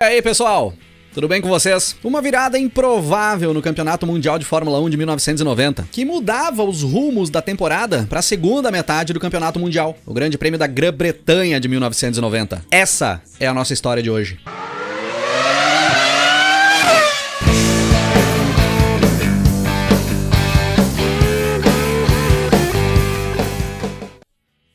E aí, pessoal? Tudo bem com vocês? Uma virada improvável no Campeonato Mundial de Fórmula 1 de 1990, que mudava os rumos da temporada para a segunda metade do Campeonato Mundial, o Grande Prêmio da Grã-Bretanha de 1990. Essa é a nossa história de hoje.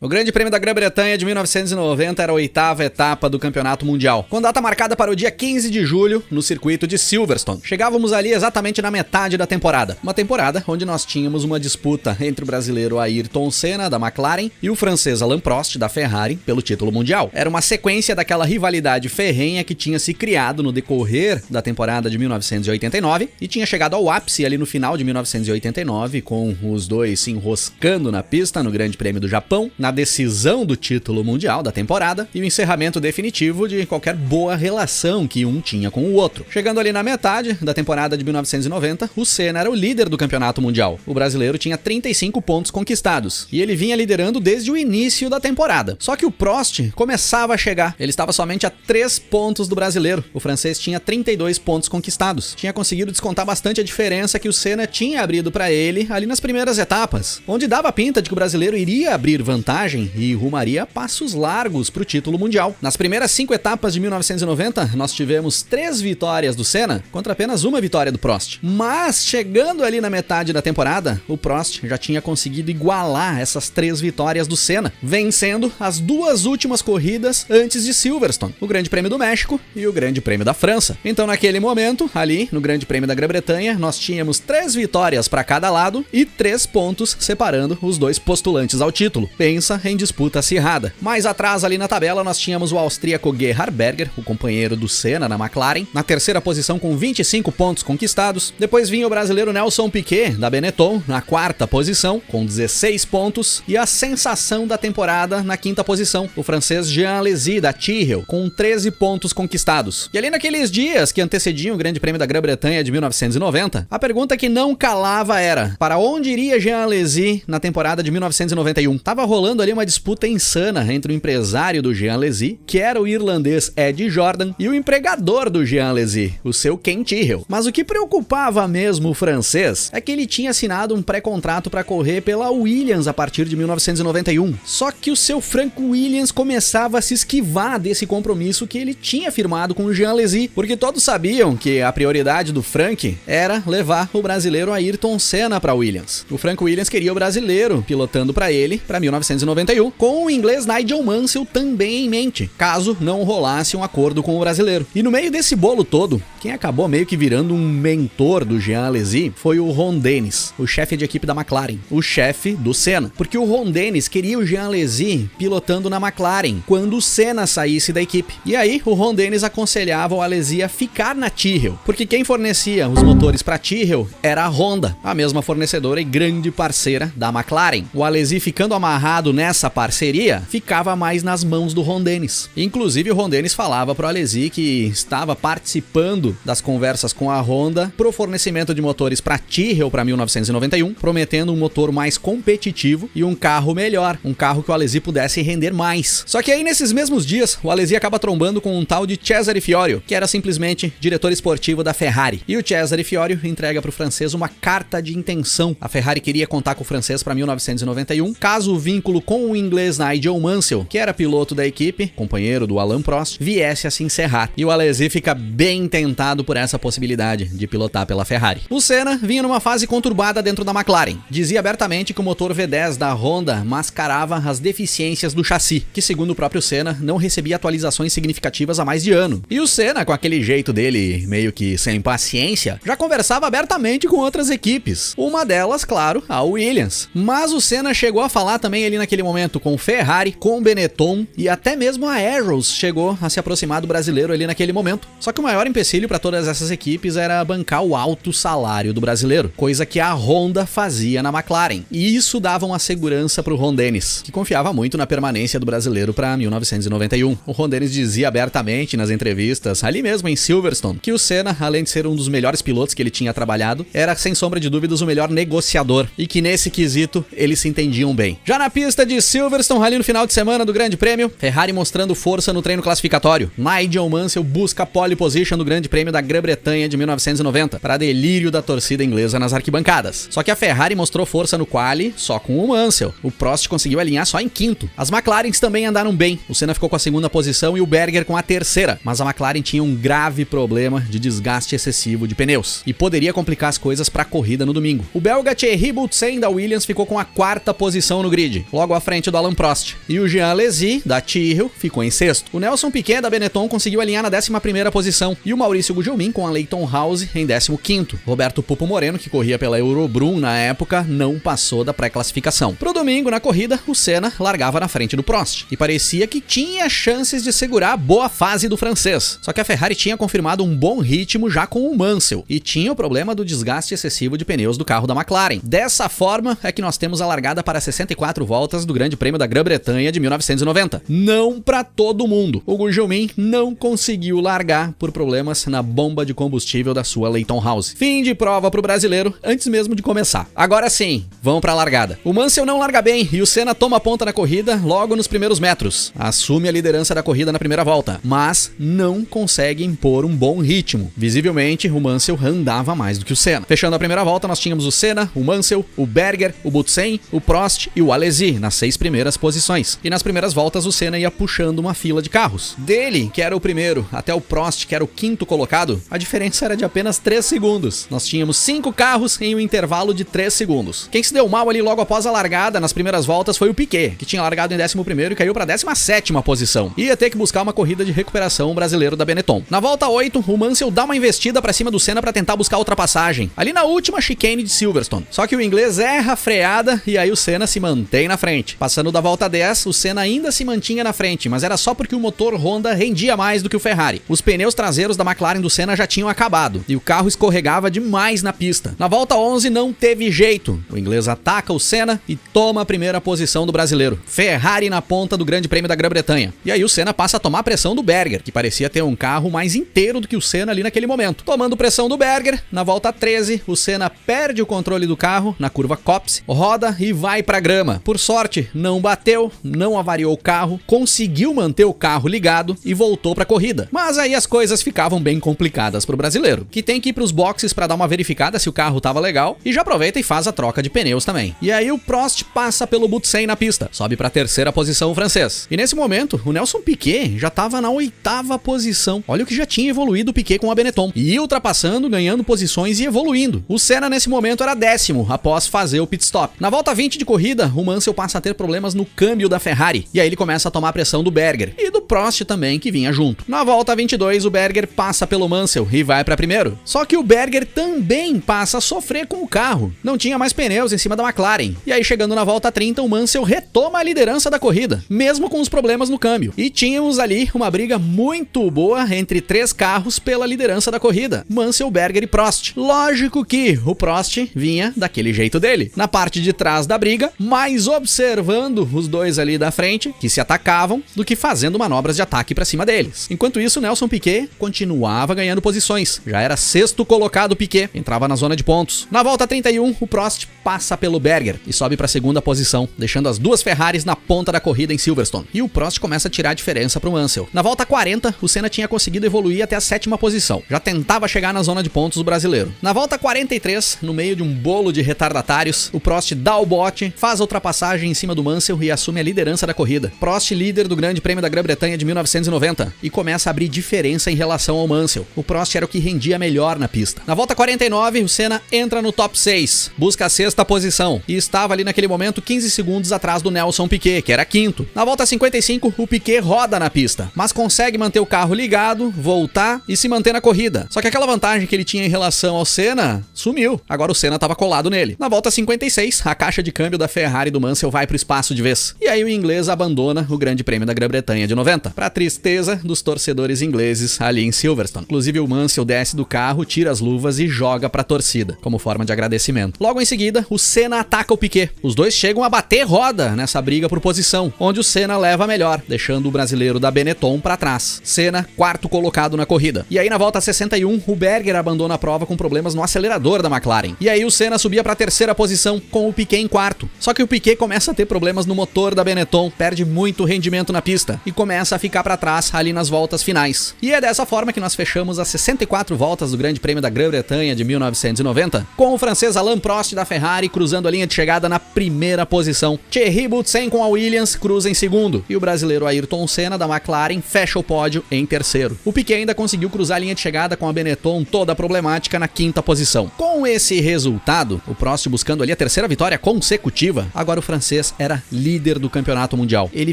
O Grande Prêmio da Grã-Bretanha de 1990 era a 8ª etapa do Campeonato Mundial, com data marcada para o dia 15 de julho, no circuito de Silverstone. Chegávamos ali exatamente na metade da temporada. Uma temporada onde nós tínhamos uma disputa entre o brasileiro Ayrton Senna, da McLaren, e o francês Alain Prost, da Ferrari, pelo título mundial. Era uma sequência daquela rivalidade ferrenha que tinha se criado no decorrer da temporada de 1989 e tinha chegado ao ápice ali no final de 1989, com os dois se enroscando na pista no Grande Prêmio do Japão, na decisão do título mundial da temporada e o encerramento definitivo de qualquer boa relação que um tinha com o outro. Chegando ali na metade da temporada de 1990, o Senna era o líder do campeonato mundial. O brasileiro tinha 35 pontos conquistados e ele vinha liderando desde o início da temporada. Só que o Prost começava a chegar. Ele estava somente a 3 pontos do brasileiro. O francês tinha 32 pontos conquistados. Tinha conseguido descontar bastante a diferença que o Senna tinha abrido para ele ali nas primeiras etapas, onde dava pinta de que o brasileiro iria abrir vantagem e rumaria passos largos para o título mundial. Nas primeiras 5 etapas de 1990, nós tivemos 3 vitórias do Senna contra apenas uma vitória do Prost. Mas, chegando ali na metade da temporada, o Prost já tinha conseguido igualar essas 3 vitórias do Senna, vencendo as 2 últimas corridas antes de Silverstone, o Grande Prêmio do México e o Grande Prêmio da França. Então, naquele momento, ali no Grande Prêmio da Grã-Bretanha, nós tínhamos 3 vitórias para cada lado e 3 pontos separando os dois postulantes ao título. Pensa em disputa acirrada. Mais atrás ali na tabela nós tínhamos o austríaco Gerhard Berger, o companheiro do Senna na McLaren, na terceira posição com 25 pontos conquistados. Depois vinha o brasileiro Nelson Piquet, da Benetton, na 4ª posição, com 16 pontos. E a sensação da temporada na 5ª posição, o francês Jean Alesi, da Tyrrell, com 13 pontos conquistados. E ali naqueles dias que antecediam o Grande Prêmio da Grã-Bretanha de 1990, a pergunta que não calava era: para onde iria Jean Alesi na temporada de 1991? Tava rolando ali uma disputa insana entre o empresário do Jean Alesi, que era o irlandês Ed Jordan, e o empregador do Jean Alesi, o seu Ken Tyrrell. Mas o que preocupava mesmo o francês é que ele tinha assinado um pré-contrato para correr pela Williams a partir de 1991. Só que o seu Frank Williams começava a se esquivar desse compromisso que ele tinha firmado com o Jean Alesi, porque todos sabiam que a prioridade do Frank era levar o brasileiro Ayrton Senna para Williams. O Frank Williams queria o brasileiro pilotando para ele para 1991, com o inglês Nigel Mansell também em mente, caso não rolasse um acordo com o brasileiro. E no meio desse bolo todo, quem acabou meio que virando um mentor do Jean Alesi foi o Ron Dennis, o chefe de equipe da McLaren, o chefe do Senna, porque o Ron Dennis queria o Jean Alesi pilotando na McLaren quando o Senna saísse da equipe. E aí o Ron Dennis aconselhava o Alesi a ficar na Tyrrell, porque quem fornecia os motores para Tyrrell era a Honda, a mesma fornecedora e grande parceira da McLaren. O Alesi ficando amarrado nessa parceria, ficava mais nas mãos do Ron Dennis. Inclusive o Ron Dennis falava pro Alesi que estava participando das conversas com a Honda pro fornecimento de motores para Tyrrell para 1991, prometendo um motor mais competitivo e um carro melhor, um carro que o Alesi pudesse render mais. Só que aí nesses mesmos dias, o Alesi acaba trombando com um tal de Cesare Fiorio, que era simplesmente diretor esportivo da Ferrari. E o Cesare Fiorio entrega pro francês uma carta de intenção. A Ferrari queria contar com o francês para 1991, caso o vínculo com o inglês Nigel Mansell, que era piloto da equipe, companheiro do Alain Prost, viesse a se encerrar. E o Alesi fica bem tentado por essa possibilidade de pilotar pela Ferrari. O Senna vinha numa fase conturbada dentro da McLaren. Dizia abertamente que o motor V10 da Honda mascarava as deficiências do chassi, que segundo o próprio Senna, não recebia atualizações significativas há mais de ano. E o Senna, com aquele jeito dele, meio que sem paciência, já conversava abertamente com outras equipes. Uma delas, claro, a Williams. Mas o Senna chegou a falar também ali naquele momento com Ferrari, com Benetton e até mesmo a Arrows chegou a se aproximar do brasileiro ali naquele momento. Só que o maior empecilho para todas essas equipes era bancar o alto salário do brasileiro, coisa que a Honda fazia na McLaren. E isso dava uma segurança para o Ron Dennis, que confiava muito na permanência do brasileiro para 1991. O Ron Dennis dizia abertamente nas entrevistas, ali mesmo em Silverstone, que o Senna, além de ser um dos melhores pilotos que ele tinha trabalhado, era sem sombra de dúvidas o melhor negociador e que nesse quesito eles se entendiam bem. Já na pista Pista de Silverstone ali no final de semana do Grande Prêmio, Ferrari mostrando força no treino classificatório. Nigel Mansell busca a pole position do Grande Prêmio da Grã-Bretanha de 1990, para delírio da torcida inglesa nas arquibancadas. Só que a Ferrari mostrou força no quali só com o Mansell. O Prost conseguiu alinhar só em quinto. As McLarens também andaram bem. O Senna ficou com a segunda posição e o Berger com a terceira. Mas a McLaren tinha um grave problema de desgaste excessivo de pneus e poderia complicar as coisas para a corrida no domingo. O belga Thierry Boutsen da Williams ficou com a quarta posição no grid, logo à frente do Alain Prost. E o Jean Alesi da Tyrrell ficou em sexto. O Nelson Piquet da Benetton conseguiu alinhar na 11ª posição e o Maurício Gugelmin com a Leyton House em 15º. Roberto Pupo Moreno, que corria pela Eurobrum na época, não passou da pré-classificação. Pro domingo, na corrida, o Senna largava na frente do Prost e parecia que tinha chances de segurar a boa fase do francês. Só que a Ferrari tinha confirmado um bom ritmo já com o Mansell e tinha o problema do desgaste excessivo de pneus do carro da McLaren. Dessa forma é que nós temos a largada para 64 voltas do Grande Prêmio da Grã-Bretanha de 1990. Não para todo mundo. O Gugelmin não conseguiu largar por problemas na bomba de combustível da sua Leyton House. Fim de prova pro brasileiro antes mesmo de começar. Agora sim, vamos pra largada. O Mansell não larga bem e o Senna toma a ponta na corrida logo nos primeiros metros. Assume a liderança da corrida na primeira volta, mas não consegue impor um bom ritmo. Visivelmente, o Mansell andava mais do que o Senna. Fechando a primeira volta, nós tínhamos o Senna, o Mansell, o Berger, o Boutsen, o Prost e o Alesi nas 6 primeiras posições. E nas primeiras voltas, o Senna ia puxando uma fila de carros. Dele, que era o primeiro, até o Prost, que era o quinto colocado, a diferença era de apenas 3 segundos. Nós tínhamos 5 carros em um intervalo de 3 segundos. Quem se deu mal ali logo após a largada, nas primeiras voltas, foi o Piquet, que tinha largado em 11º e caiu para 17ª posição. Ia ter que buscar uma corrida de recuperação brasileiro da Benetton. Na volta 8, o Mansell dá uma investida para cima do Senna para tentar buscar a ultrapassagem, ali na última chicane de Silverstone. Só que o inglês erra a freada e aí o Senna se mantém na frente. Passando da volta 10, o Senna ainda se mantinha na frente, mas era só porque o motor Honda rendia mais do que o Ferrari. Os pneus traseiros da McLaren do Senna já tinham acabado e o carro escorregava demais na pista. Na volta 11 não teve jeito. O inglês ataca o Senna e toma a primeira posição do brasileiro. Ferrari na ponta do Grande Prêmio da Grã-Bretanha. E aí o Senna passa a tomar pressão do Berger, que parecia ter um carro mais inteiro do que o Senna ali naquele momento. Tomando pressão do Berger, na volta 13, o Senna perde o controle do carro na curva Copse, roda e vai pra grama. Por sorte, não bateu, não avariou o carro, conseguiu manter o carro ligado e voltou pra corrida. Mas aí as coisas ficavam bem complicadas pro brasileiro, que tem que ir pros boxes pra dar uma verificada se o carro tava legal e já aproveita e faz a troca de pneus também. E aí o Prost passa pelo Boutsen na pista, sobe pra 3ª posição o francês. E nesse momento, o Nelson Piquet já tava na 8ª posição. Olha o que já tinha evoluído o Piquet com a Benetton. E ia ultrapassando, ganhando posições e evoluindo. O Senna nesse momento era 10º, após fazer o pit stop. Na volta 20 de corrida, o Mansell passa a ter problemas no câmbio da Ferrari. E aí ele começa a tomar pressão do Berger. E do Prost também, que vinha junto. Na volta 22, o Berger passa pelo Mansell e vai pra primeiro. Só que o Berger também passa a sofrer com o carro. Não tinha mais pneus em cima da McLaren. E aí chegando na volta 30, o Mansell retoma a liderança da corrida, mesmo com os problemas no câmbio. E tínhamos ali uma briga muito boa entre 3 carros pela liderança da corrida, Mansell, Berger e Prost. Lógico que o Prost vinha daquele jeito dele, na parte de trás da briga, mais observando os dois ali da frente, que se atacavam, do que fazendo manobras de ataque pra cima deles. Enquanto isso, Nelson Piquet continuava ganhando posições. Já era 6º colocado Piquet, entrava na zona de pontos. Na volta 31, o Prost passa pelo Berger e sobe pra 2ª posição, deixando as 2 Ferraris na ponta da corrida em Silverstone. E o Prost começa a tirar a diferença pro Mansell. Na volta 40, o Senna tinha conseguido evoluir até a 7ª posição. Já tentava chegar na zona de pontos do brasileiro. Na volta 43, no meio de um bolo de retardatários, o Prost dá o bote, faz a ultrapassagem em cima do Mansell e assume a liderança da corrida. Prost líder do Grande Prêmio da Grã-Bretanha de 1990 e começa a abrir diferença em relação ao Mansell. O Prost era o que rendia melhor na pista. Na volta 49, o Senna entra no top 6, busca a 6ª posição e estava ali naquele momento 15 segundos atrás do Nelson Piquet, que era 5º. Na volta 55, o Piquet roda na pista, mas consegue manter o carro ligado, voltar e se manter na corrida. Só que aquela vantagem que ele tinha em relação ao Senna sumiu. Agora o Senna estava colado nele. Na volta 56, a caixa de câmbio da Ferrari do Mansell vai pro espaço de vez. E aí o inglês abandona o Grande Prêmio da Grã-Bretanha de 90, pra tristeza dos torcedores ingleses ali em Silverstone. Inclusive o Mansell desce do carro, tira as luvas e joga pra torcida, como forma de agradecimento. Logo em seguida, o Senna ataca o Piquet. Os dois chegam a bater roda nessa briga por posição, onde o Senna leva melhor, deixando o brasileiro da Benetton pra trás. Senna, 4º colocado na corrida. E aí na volta 61, o Berger abandona a prova com problemas no acelerador da McLaren. E aí o Senna subia pra 3ª posição, com o Piquet em 4º. Só que o Piquet começa a ter problemas no motor da Benetton, perde muito rendimento na pista e começa a ficar para trás ali nas voltas finais. E é dessa forma que nós fechamos as 64 voltas do Grande Prêmio da Grã-Bretanha de 1990, com o francês Alain Prost da Ferrari cruzando a linha de chegada na primeira posição. Thierry Boutsen com a Williams cruza em segundo e o brasileiro Ayrton Senna da McLaren fecha o pódio em terceiro. O Piquet ainda conseguiu cruzar a linha de chegada com a Benetton toda problemática na quinta posição. Com esse resultado, o Prost buscando ali a terceira vitória consecutiva, agora o francês era líder do campeonato mundial. Ele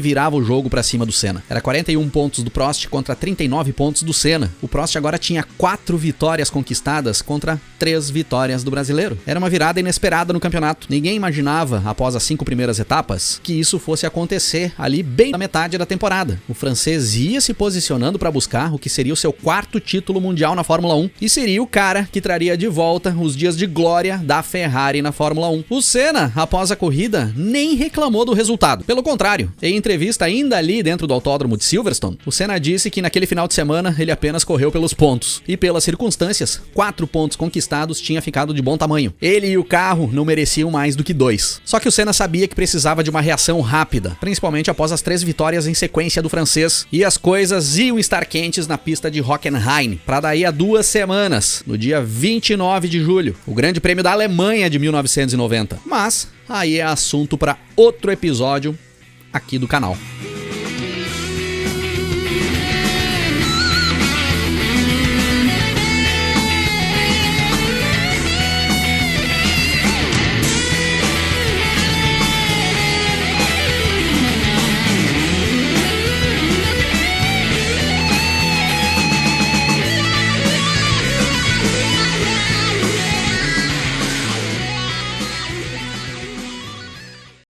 virava o jogo pra cima do Senna. Era 41 pontos do Prost contra 39 pontos do Senna. O Prost agora tinha 4 vitórias conquistadas contra 3 vitórias do brasileiro. Era uma virada inesperada no campeonato. Ninguém imaginava, após as 5 primeiras etapas, que isso fosse acontecer ali bem na metade da temporada. O francês ia se posicionando para buscar o que seria o seu 4º título mundial na Fórmula 1 e seria o cara que traria de volta os dias de glória da Ferrari na Fórmula 1. O Senna, após a corrida, nem reclamou do resultado. Pelo contrário, em entrevista ainda ali dentro do autódromo de Silverstone, o Senna disse que naquele final de semana ele apenas correu pelos pontos. E pelas circunstâncias, 4 pontos conquistados tinha ficado de bom tamanho. Ele e o carro não mereciam mais do que 2. Só que o Senna sabia que precisava de uma reação rápida, principalmente após as 3 vitórias em sequência do francês. E as coisas iam estar quentes na pista de Hockenheim, para daí a 2 semanas, no dia 29 de julho, o Grande Prêmio da Alemanha de 1990. Mas aí é assunto para outro episódio aqui do canal.